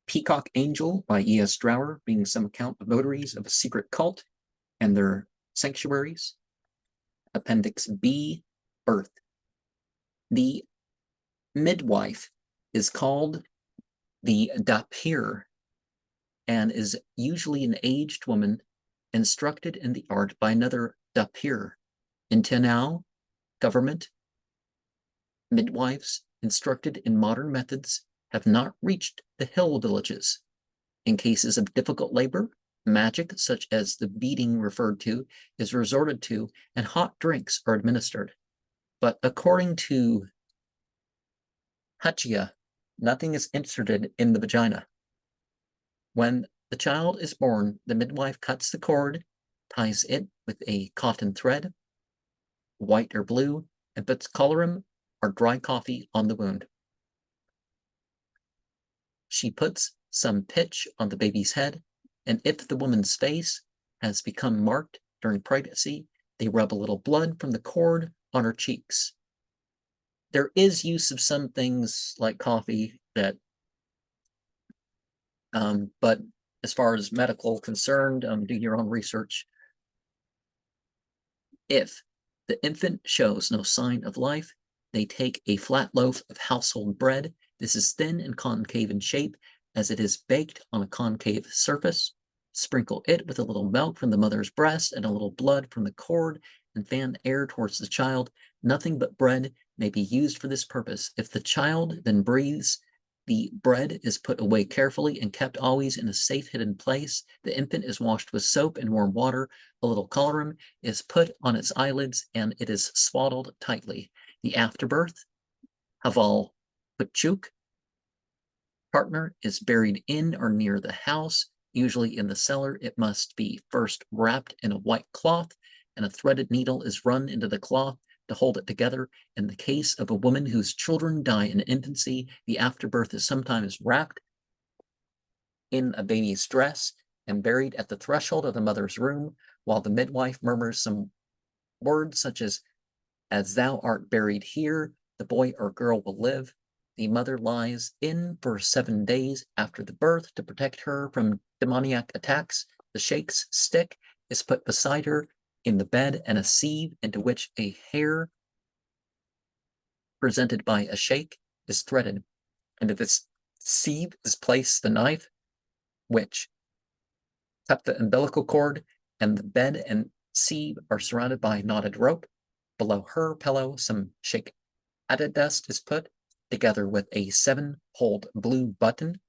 Peacock Angel by E.S. Drower, being some account of votaries of a secret cult and their sanctuaries. Appendix B, birth. The midwife is called the dapir and is usually an aged woman instructed in the art by another dapir. Until now, government midwives instructed in modern methods have not reached the hill villages. In cases of difficult labor, magic, such as the beating referred to, is resorted to, and hot drinks are administered. But according to Hachia, nothing is inserted in the vagina. When the child is born, the midwife cuts the cord, ties it with a cotton thread, white or blue, and puts colorum or dry coffee on the wound. She puts some pitch on the baby's head, and if the woman's face has become marked during pregnancy, they rub a little blood from the cord on her cheeks. There is use of some things like coffee that, but as far as medical concerned, do your own research. If the infant shows no sign of life, they take a flat loaf of household bread. This is thin and concave in shape, as it is baked on a concave surface. Sprinkle it with a little milk from the mother's breast and a little blood from the cord, and fan air towards the child. Nothing but bread may be used for this purpose. If the child then breathes, the bread is put away carefully and kept always in a safe hidden place. The infant is washed with soap and warm water. A little colorum is put on its eyelids, and it is swaddled tightly. The afterbirth, Haval Pachuk, partner is buried in or near the house, usually in the cellar. It must be first wrapped in a white cloth, and a threaded needle is run into the cloth to hold it together. In the case of a woman whose children die in infancy, the afterbirth is sometimes wrapped in a baby's dress and buried at the threshold of the mother's room, while the midwife murmurs some words such as thou art buried here, the boy or girl will live. The mother lies in for 7 days after the birth to protect her from demoniac attacks. The sheik's stick is put beside her in the bed, and a sieve into which a hair presented by a sheik is threaded. Into this sieve is placed the knife, which cut the umbilical cord, and the bed and sieve are surrounded by knotted rope. Below her pillow, some sheik dust is put, together with a 7-holed blue button,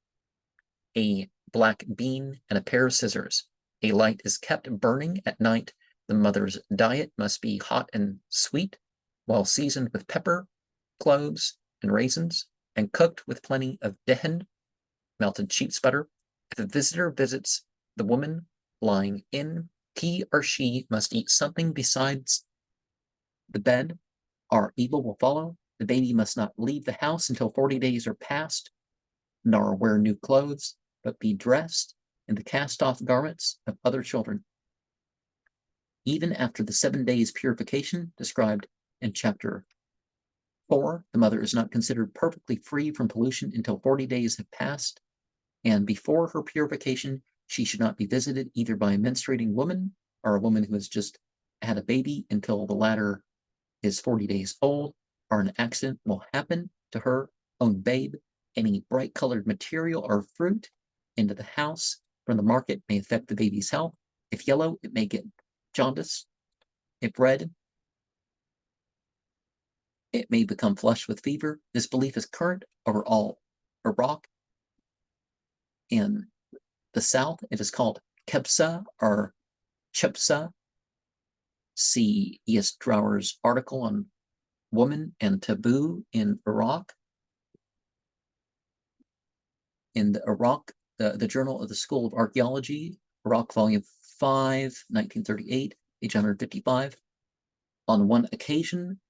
a black bean, and a pair of scissors. A light is kept burning at night. The mother's diet must be hot and sweet, well seasoned with pepper, cloves, and raisins, and cooked with plenty of dehen, melted sheep's butter. If a visitor visits the woman lying in, he or she must eat something besides the bed, or evil will follow. The baby must not leave the house until 40 days are past, nor wear new clothes, but be dressed in the cast-off garments of other children. Even after the 7 days purification described in chapter 4, the mother is not considered perfectly free from pollution until 40 days have passed, and before her purification, she should not be visited either by a menstruating woman or a woman who has just had a baby until the latter is 40 days old, or an accident will happen to her own babe. Any bright colored material or fruit into the house from the market may affect the baby's health. If yellow, it may get jaundice. If red, it may become flushed with fever. This belief is current over all Iraq. In the south, it is called kebsa or chepsa. See E.S. Drower's article on woman and taboo in Iraq. In the Iraq, the Journal of the School of Archaeology, Iraq, Volume 5, 1938, page 155. On one occasion,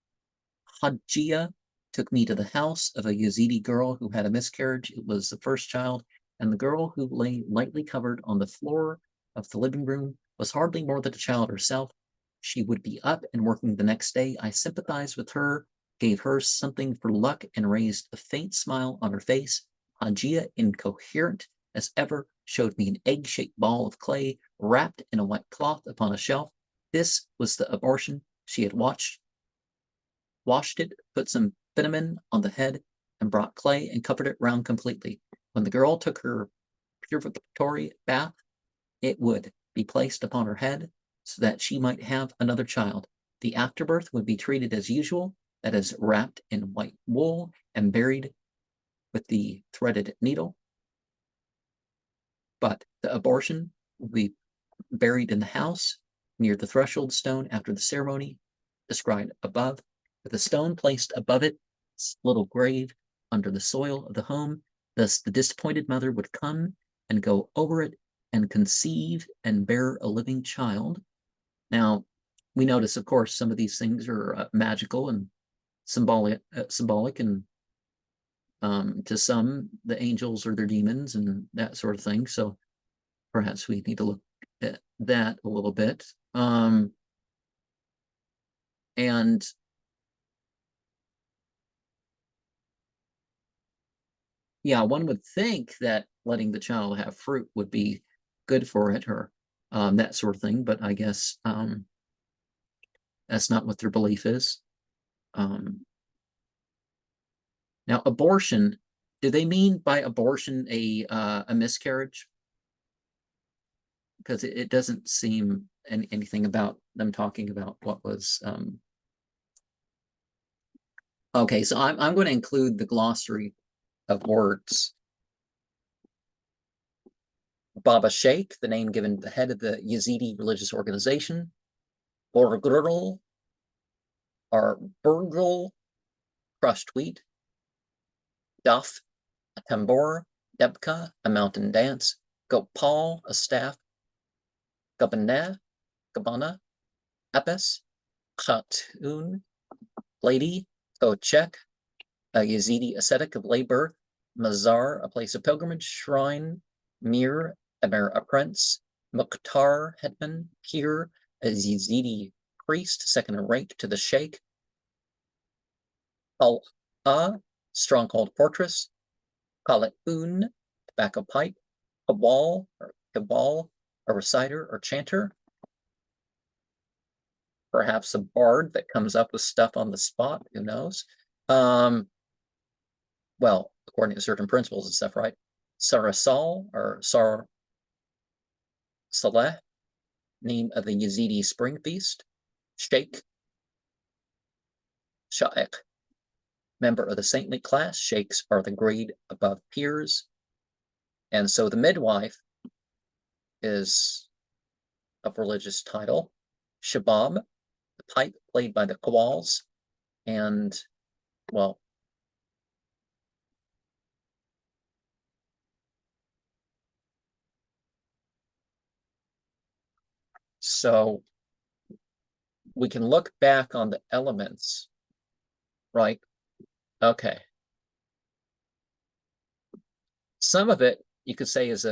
Hajia took me to the house of a Yazidi girl who had a miscarriage. It was the first child, and the girl, who lay lightly covered on the floor of the living room, was hardly more than a child herself. She would be up and working the next day. I sympathized with her, gave her something for luck, and raised a faint smile on her face. Hajia, incoherent as ever showed me an egg-shaped ball of clay wrapped in a white cloth upon a shelf. This was the abortion. She had washed it, put some bitumen on the head, and brought clay and covered it round completely. When the girl took her purgatory bath, it would be placed upon her head so that she might have another child. The afterbirth would be treated as usual, that is, wrapped in white wool and buried with the threaded needle. But the abortion would be buried in the house near the threshold stone after the ceremony described above, with a stone placed above it, little grave under the soil of the home. Thus the disappointed mother would come and go over it and conceive and bear a living child. Now, we notice, of course, some of these things are magical and symbolic, and to some, the angels are their demons and that sort of thing. So perhaps we need to look at that a little bit. And yeah, one would think that letting the child have fruit would be good for it, or that sort of thing, but I guess that's not what their belief is. Now, abortion, do they mean by abortion a miscarriage? Because it doesn't seem anything about them talking about what was okay, so I'm going to include the glossary of words. Baba Sheikh, the name given to the head of the Yazidi religious organization. Borgurl, or burgle, crushed wheat. Daf, a tambor. Debka, a mountain dance. Gopal, a staff. Gabana, Apis. Khatun, lady. Kochek, a Yazidi ascetic of lay birth. Mazar, a place of pilgrimage. Shrine. Mir, a prince. Mukhtar, hetman. Pir, a Yazidi priest, second in rank to the sheikh. Al-A, stronghold fortress. Kalaun, tobacco pipe. Kabal, a reciter or chanter. Perhaps a bard that comes up with stuff on the spot, who knows? Well, according to certain principles and stuff, right? Sarasal, or Sar Saleh, name of the Yazidi spring feast. Sheikh, Shaikh, member of the saintly class. Sheikhs are the grade above peers. And so the midwife is of religious title. Shabab, the pipe played by the Qawwals, and, well, so we can look back on the elements, right? Okay. Some of it you could say is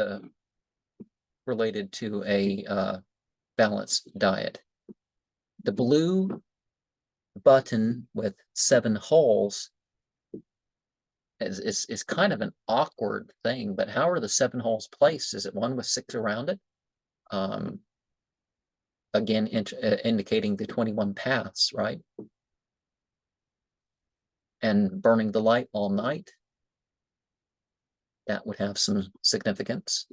related to a balanced diet. The blue button with 7 holes is kind of an awkward thing, but how are the 7 holes placed? Is it one with 6 around it? Again, indicating the 21 paths, right? And burning the light all night, that would have some significance.